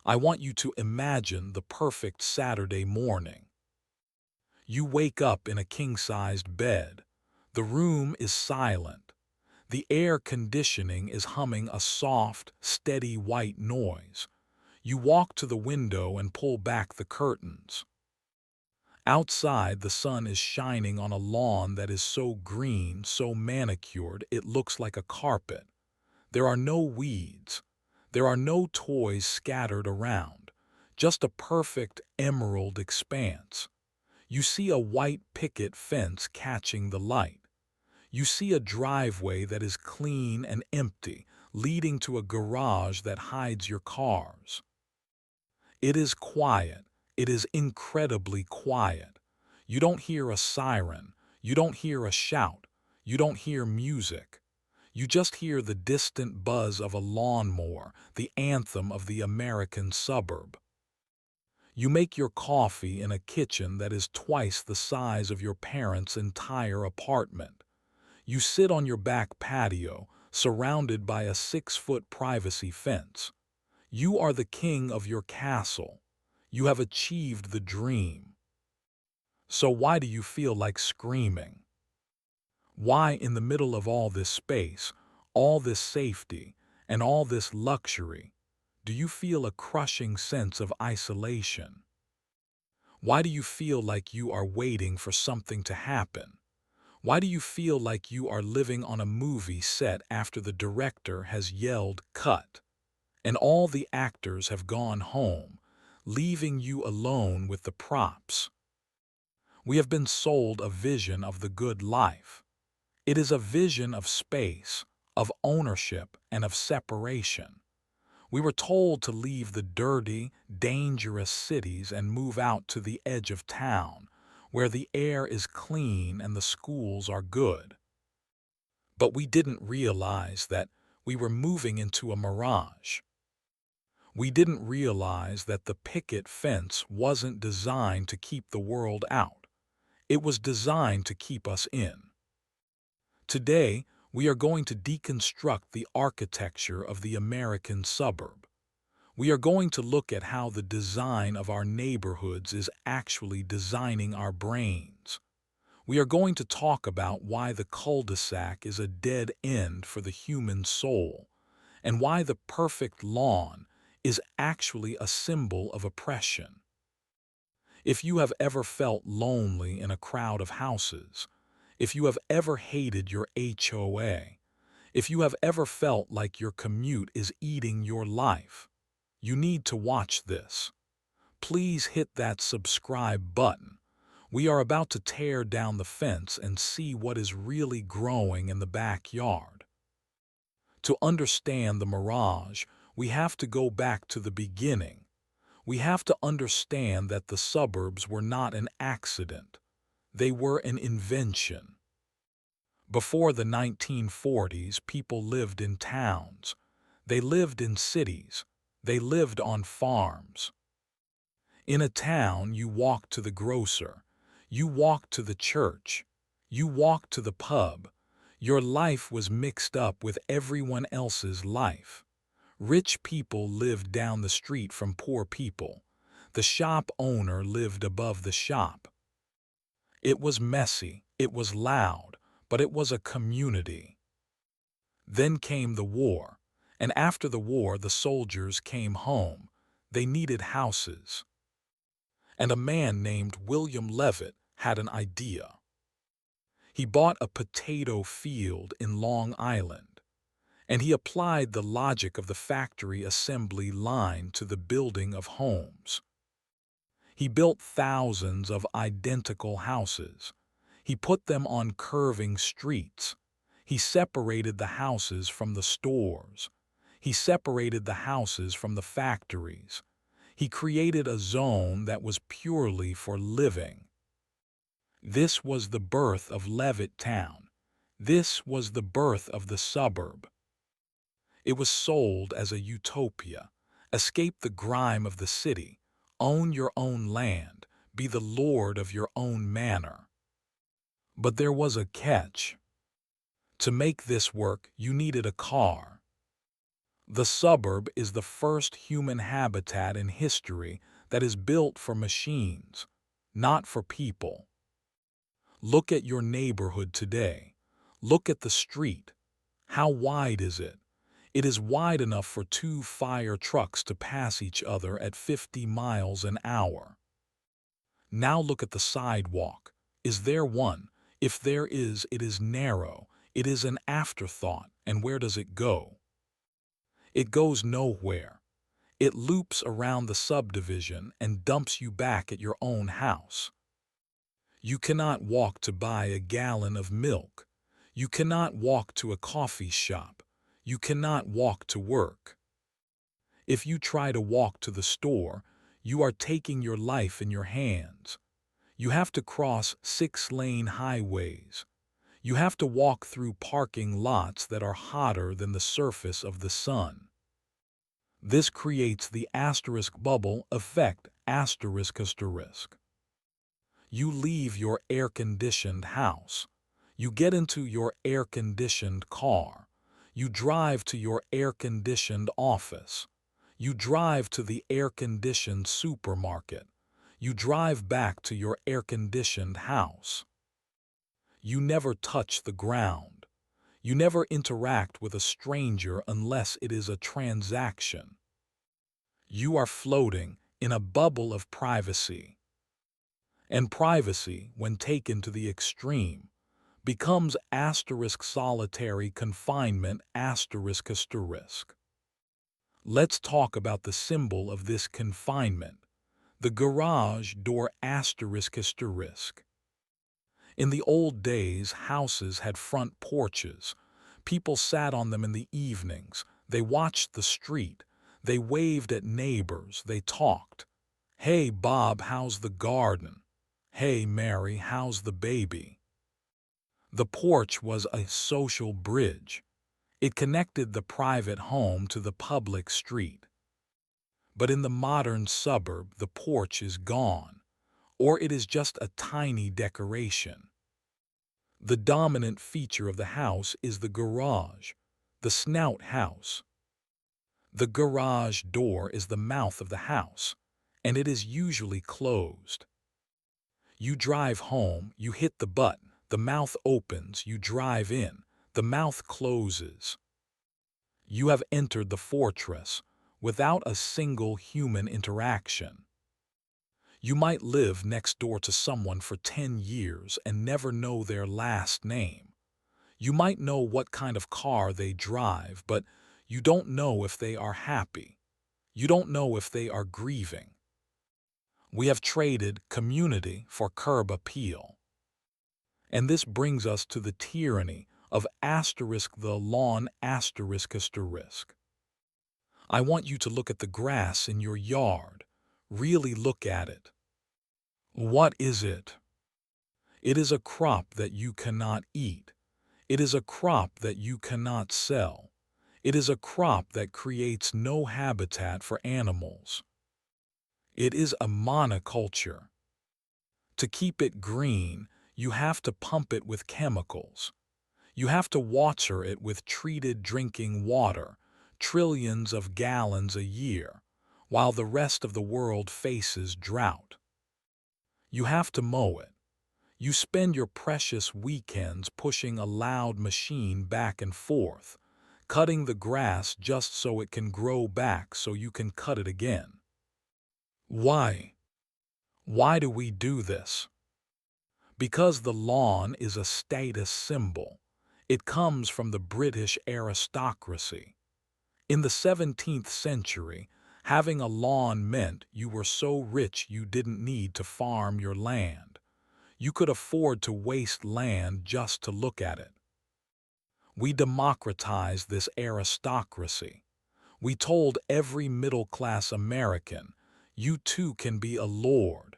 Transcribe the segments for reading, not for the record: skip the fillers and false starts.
I want you to imagine the perfect Saturday morning. You wake up in a king-sized bed. The room is silent. The air conditioning is humming a soft, steady white noise. You walk to the window and pull back the curtains. Outside, the sun is shining on a lawn that is so green, so manicured, it looks like a carpet. There are no weeds. There are no toys scattered around. Just a perfect emerald expanse. You see a white picket fence catching the light. You see a driveway that is clean and empty, leading to a garage that hides your cars. It is quiet. It is incredibly quiet. You don't hear a siren. You don't hear a shout. You don't hear music. You just hear the distant buzz of a lawnmower, the anthem of the American suburb. You make your coffee in a kitchen that is twice the size of your parents' entire apartment. You sit on your back patio, surrounded by a 6-foot privacy fence. You are the king of your castle. You have achieved the dream. So why do you feel like screaming? Why, in the middle of all this space, all this safety, and all this luxury, do you feel a crushing sense of isolation? Why do you feel like you are waiting for something to happen? Why do you feel like you are living on a movie set after the director has yelled "cut" and all the actors have gone home, leaving you alone with the props? We have been sold a vision of the good life. It is a vision of space, of ownership, and of separation. We were told to leave the dirty, dangerous cities and move out to the edge of town, where the air is clean and the schools are good. But we didn't realize that we were moving into a mirage. We didn't realize that the picket fence wasn't designed to keep the world out. It was designed to keep us in. Today, we are going to deconstruct the architecture of the American suburb. We are going to look at how the design of our neighborhoods is actually designing our brains. We are going to talk about why the cul-de-sac is a dead end for the human soul, and why the perfect lawn is actually a symbol of oppression. If you have ever felt lonely in a crowd of houses, if you have ever hated your HOA, if you have ever felt like your commute is eating your life, you need to watch this. Please hit that subscribe button. We are about to tear down the fence and see what is really growing in the backyard. To understand the mirage, we have to go back to the beginning. We have to understand that the suburbs were not an accident. They were an invention. Before the 1940s, people lived in towns. They lived in cities. They lived on farms. In a town, you walked to the grocer. You walked to the church. You walked to the pub. Your life was mixed up with everyone else's life. Rich people lived down the street from poor people. The shop owner lived above the shop. It was messy. It was loud. But it was a community. Then came the war, and after the war the soldiers came home. They needed houses. And a man named William Levitt had an idea. He bought a potato field in Long Island, and he applied the logic of the factory assembly line to the building of homes. He built thousands of identical houses. He put them on curving streets. He separated the houses from the stores. He separated the houses from the factories. He created a zone that was purely for living. This was the birth of Levitt Town. This was the birth of the suburb. It was sold as a utopia. Escape the grime of the city. Own your own land. Be the lord of your own manor. But there was a catch. To make this work, you needed a car. The suburb is the first human habitat in history that is built for machines, not for people. Look at your neighborhood today. Look at the street. How wide is it? It is wide enough for two fire trucks to pass each other at 50 miles an hour. Now look at the sidewalk. Is there one? If there is, it is narrow. It is an afterthought. And where does it go? It goes nowhere. It loops around the subdivision and dumps you back at your own house. You cannot walk to buy a gallon of milk. You cannot walk to a coffee shop. You cannot walk to work. If you try to walk to the store, you are taking your life in your hands. You have to cross 6-lane highways. You have to walk through parking lots that are hotter than the surface of the sun. This creates the asterisk bubble effect, asterisk asterisk. You leave your air-conditioned house. You get into your air-conditioned car. You drive to your air-conditioned office. You drive to the air-conditioned supermarket. You drive back to your air-conditioned house. You never touch the ground. You never interact with a stranger unless it is a transaction. You are floating in a bubble of privacy. And privacy, when taken to the extreme, becomes asterisk solitary confinement asterisk asterisk. Let's talk about the symbol of this confinement, the garage door asterisk asterisk. In the old days, houses had front porches. People sat on them in the evenings. They watched the street. They waved at neighbors. They talked. Hey, Bob, how's the garden? Hey, Mary, how's the baby? The porch was a social bridge. It connected the private home to the public street. But in the modern suburb, the porch is gone, or it is just a tiny decoration. The dominant feature of the house is the garage, the snout house. The garage door is the mouth of the house, and it is usually closed. You drive home, you hit the button, the mouth opens, you drive in, the mouth closes. You have entered the fortress without a single human interaction. You might live next door to someone for 10 years and never know their last name. You might know what kind of car they drive, but you don't know if they are happy. You don't know if they are grieving. We have traded community for curb appeal. And this brings us to the tyranny of asterisk the lawn asterisk asterisk. I want you to look at the grass in your yard. Really look at it. What is it? It is a crop that you cannot eat. It is a crop that you cannot sell. It is a crop that creates no habitat for animals. It is a monoculture. To keep it green, you have to pump it with chemicals. You have to water it with treated drinking water, trillions of gallons a year, while the rest of the world faces drought. You have to mow it. You spend your precious weekends pushing a loud machine back and forth, cutting the grass just so it can grow back so you can cut it again. Why? Why do we do this? Because the lawn is a status symbol. It comes from the British aristocracy. In the 17th century, having a lawn meant you were so rich you didn't need to farm your land. You could afford to waste land just to look at it. We democratized this aristocracy. We told every middle-class American, you too can be a lord.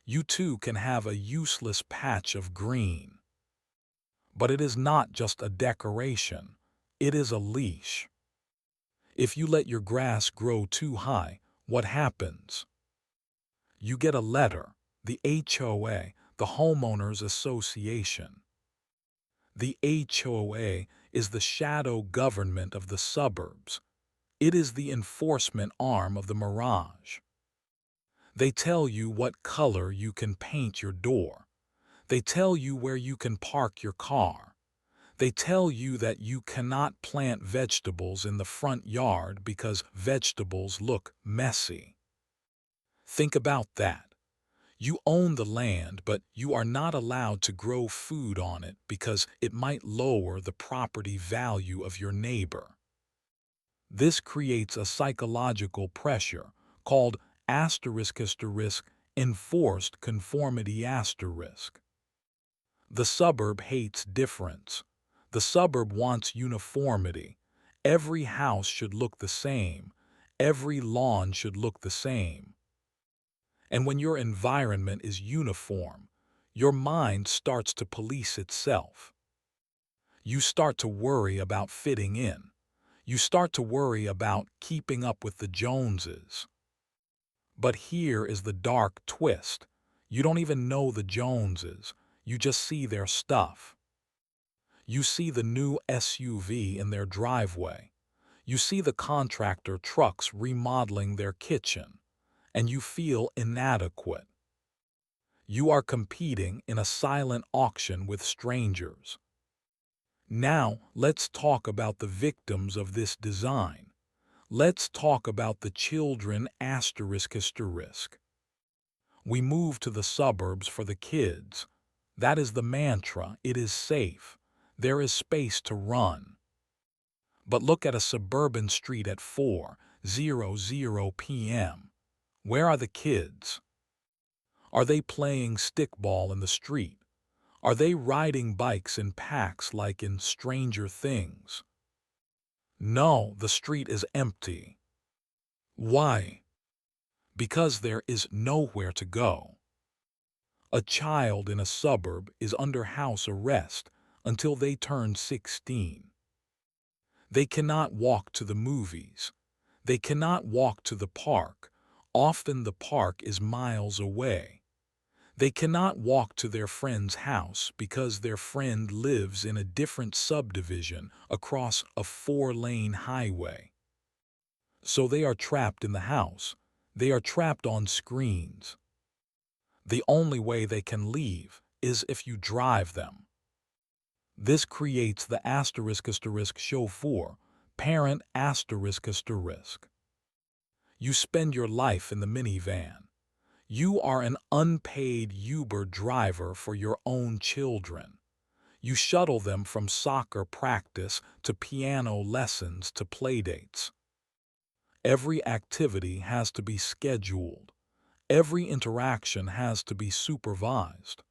You too can have a useless patch of green. But it is not just a decoration. It is a leash. If you let your grass grow too high, what happens? You get a letter, the HOA, the Homeowners Association. The HOA is the shadow government of the suburbs. It is the enforcement arm of the mirage. They tell you what color you can paint your door. They tell you where you can park your car. They tell you that you cannot plant vegetables in the front yard because vegetables look messy. Think about that. You own the land, but you are not allowed to grow food on it because it might lower the property value of your neighbor. This creates a psychological pressure called enforced conformity asterisk. The suburb hates difference. The suburb wants uniformity. Every house should look the same. Every lawn should look the same. And when your environment is uniform, your mind starts to police itself. You start to worry about fitting in. You start to worry about keeping up with the Joneses. But here is the dark twist. You don't even know the Joneses. You just see their stuff. You see the new SUV in their driveway. You see the contractor trucks remodeling their kitchen, and you feel inadequate. You are competing in a silent auction with strangers. Now, let's talk about the victims of this design. Let's talk about the children asterisk. We move to the suburbs for the kids. That is the mantra. It is safe. There is space to run. But look at a suburban street at 4:00 p.m. Where are the kids? Are they playing stickball in the street? Are they riding bikes in packs like in Stranger Things? No, the street is empty. Why? Because there is nowhere to go. A child in a suburb is under house arrest until they turn 16. They cannot walk to the movies. They cannot walk to the park. Often the park is miles away. They cannot walk to their friend's house because their friend lives in a different subdivision across a 4-lane highway. So they are trapped in the house. They are trapped on screens. The only way they can leave is if you drive them. This creates the chauffeur, parent asterisk. You spend your life in the minivan. You are an unpaid Uber driver for your own children. You shuttle them from soccer practice to piano lessons to playdates. Every activity has to be scheduled. Every interaction has to be supervised.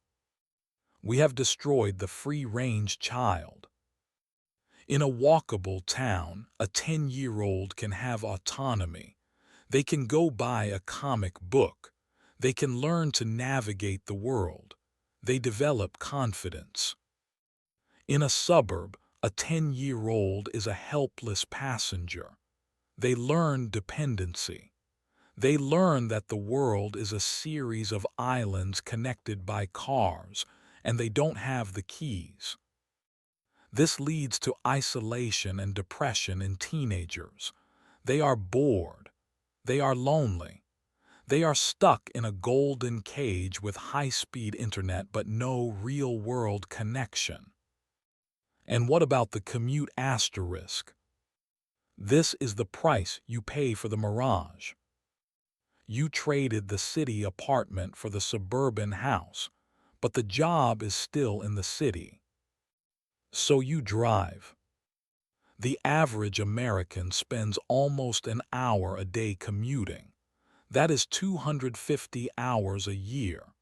We have destroyed the free-range child. In a walkable town, a 10-year-old can have autonomy. They can go buy a comic book. They can learn to navigate the world. They develop confidence. In a suburb, a 10-year-old is a helpless passenger. They learn dependency. They learn that the world is a series of islands connected by cars, and they don't have the keys. This leads to isolation and depression in teenagers. They are bored. They are lonely. They are stuck in a golden cage with high-speed internet but no real-world connection. And what about the commute asterisk? This is the price you pay for the mirage. You traded the city apartment for the suburban house, but the job is still in the city. So you drive. The average American spends almost an hour a day commuting. That is 250 hours a year.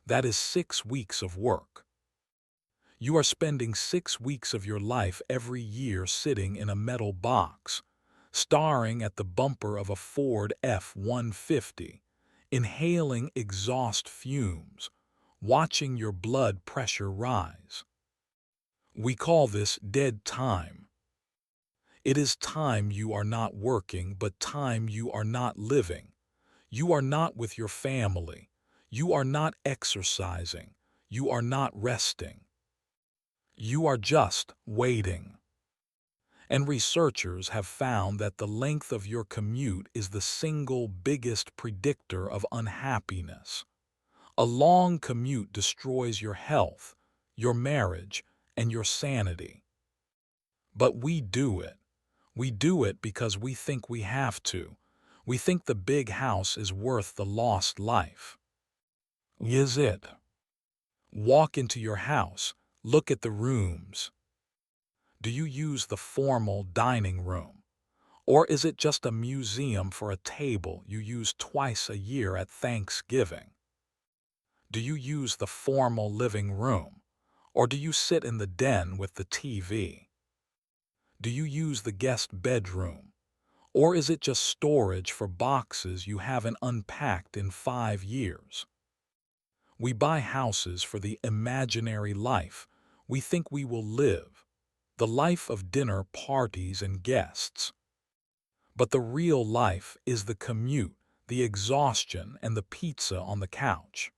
That is 6 weeks of work. You are spending 6 weeks of your life every year sitting in a metal box, staring at the bumper of a Ford F-150, inhaling exhaust fumes, watching your blood pressure rise. We call this dead time. It is time you are not working, but time you are not living. You are not with your family. You are not exercising. You are not resting. You are just waiting. And researchers have found that the length of your commute is the single biggest predictor of unhappiness. A long commute destroys your health, your marriage, and your sanity. But we do it. We do it because we think we have to. We think the big house is worth the lost life. Is it? Walk into your house, look at the rooms. Do you use the formal dining room? Or is it just a museum for a table you use twice a year at Thanksgiving? Do you use the formal living room? Or do you sit in the den with the TV? Do you use the guest bedroom? Or is it just storage for boxes you haven't unpacked in 5 years? We buy houses for the imaginary life we think we will live, the life of dinner parties and guests. But the real life is the commute, the exhaustion, and the pizza on the couch.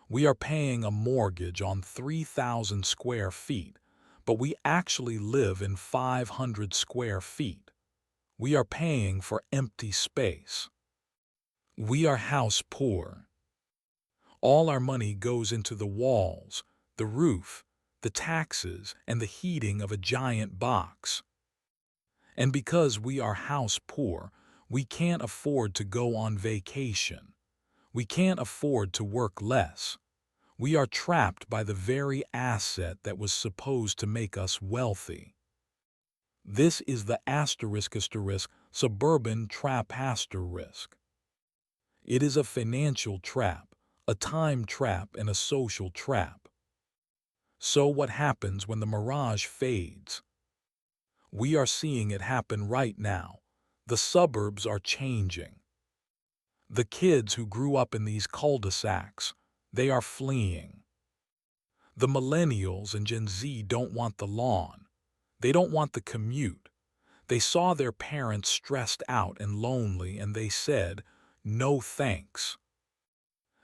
We are paying a mortgage on 3,000 square feet, but we actually live in 500 square feet. We are paying for empty space. We are house poor. All our money goes into the walls, the roof, the taxes, and the heating of a giant box. And because we are house poor, we can't afford to go on vacation. We can't afford to work less. We are trapped by the very asset that was supposed to make us wealthy. This is the *** suburban trap ***. It is a financial trap, a time trap, and a social trap. So what happens when the mirage fades? We are seeing it happen right now. The suburbs are changing. The kids who grew up in these cul-de-sacs, they are fleeing. The millennials and Gen Z don't want the lawn. They don't want the commute. They saw their parents stressed out and lonely and they said, "No thanks."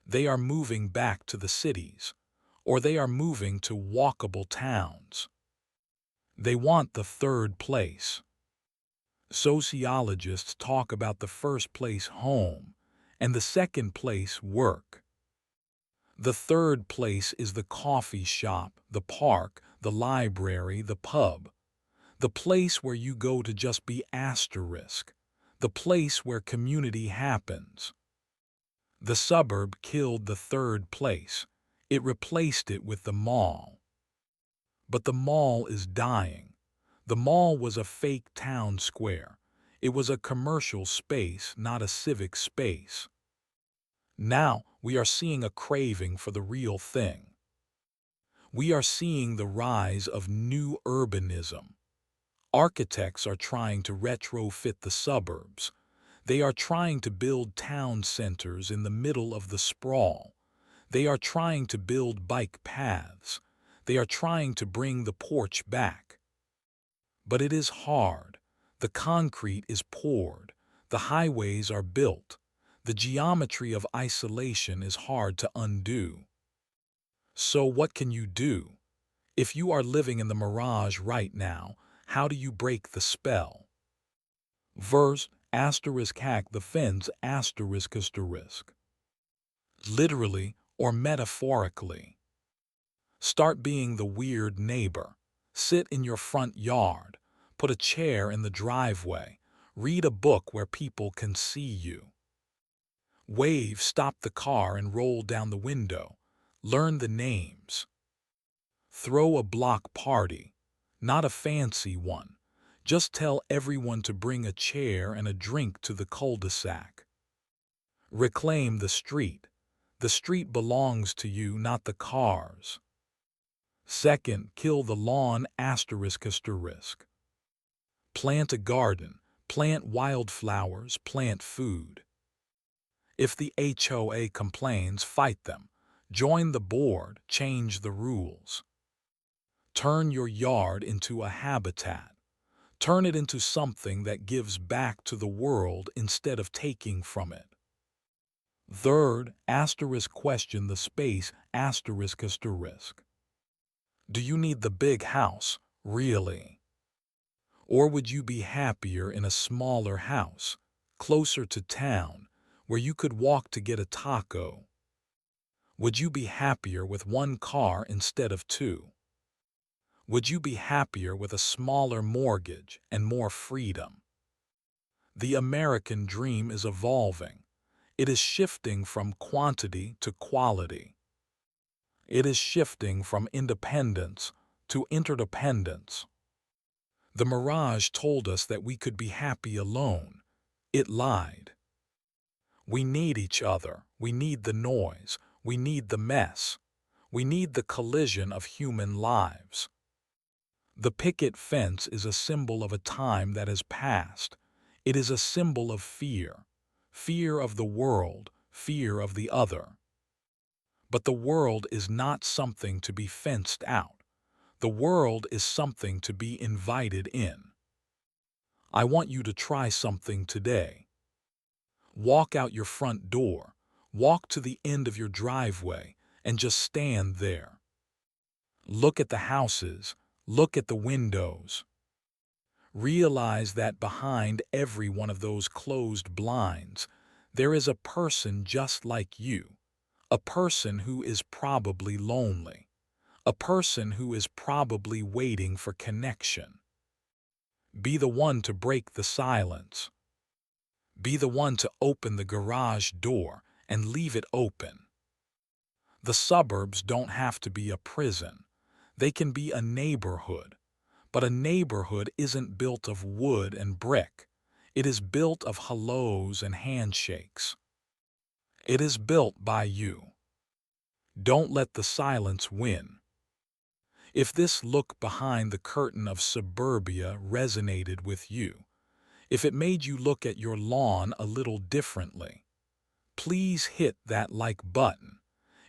They are moving back to the cities, or they are moving to walkable towns. They want the third place. Sociologists talk about the first place, home, and the second place, work. The third place is the coffee shop, the park, the library, the pub. The place where you go to just be ***. The place where community happens. The suburb killed the third place. It replaced it with the mall. But the mall is dying. The mall was a fake town square. It was a commercial space, not a civic space. Now we are seeing a craving for the real thing. We are seeing the rise of new urbanism. Architects are trying to retrofit the suburbs. They are trying to build town centers in the middle of the sprawl. They are trying to build bike paths. They are trying to bring the porch back. But it is hard. The concrete is poured. The highways are built. The geometry of isolation is hard to undo. So what can you do? If you are living in the mirage right now, how do you break the spell? Verse **hack the fence ***. Literally or metaphorically. Start being the weird neighbor. Sit in your front yard. Put a chair in the driveway. Read a book where people can see you. Wave, stop the car and roll down the window. Learn the names. Throw a block party. Not a fancy one. Just tell everyone to bring a chair and a drink to the cul-de-sac. Reclaim the street. The street belongs to you, not the cars. Second, kill the lawn ***. Plant a garden. Plant wildflowers. Plant food. If the HOA complains, fight them. Join the board. Change the rules. Turn your yard into a habitat. Turn it into something that gives back to the world instead of taking from it. Third, question the space ***. Do you need the big house, really? Or would you be happier in a smaller house, closer to town, where you could walk to get a taco? Would you be happier with one car instead of two? Would you be happier with a smaller mortgage and more freedom? The American dream is evolving. It is shifting from quantity to quality. It is shifting from independence to interdependence. The mirage told us that we could be happy alone. It lied. We need each other. We need the noise. We need the mess. We need the collision of human lives. The picket fence is a symbol of a time that has passed. It is a symbol of fear. Fear of the world, fear of the other. But the world is not something to be fenced out. The world is something to be invited in. I want you to try something today. Walk out your front door, walk to the end of your driveway, and just stand there. Look at the houses, look at the windows. Realize that behind every one of those closed blinds, there is a person just like you, a person who is probably lonely, a person who is probably waiting for connection. Be the one to break the silence. Be the one to open the garage door and leave it open. The suburbs don't have to be a prison. They can be a neighborhood. But a neighborhood isn't built of wood and brick. It is built of hellos and handshakes. It is built by you. Don't let the silence win. If this look behind the curtain of suburbia resonated with you, if it made you look at your lawn a little differently, please hit that like button.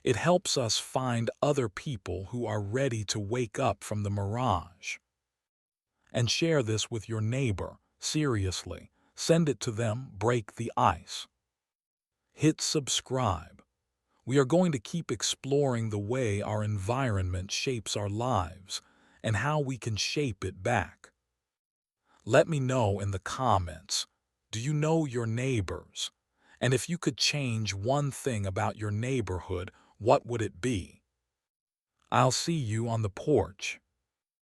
It helps us find other people who are ready to wake up from the mirage. And share this with your neighbor, seriously. Send it to them, break the ice. Hit subscribe. We are going to keep exploring the way our environment shapes our lives and how we can shape it back. Let me know in the comments, do you know your neighbors? And if you could change one thing about your neighborhood, what would it be? I'll see you on the porch.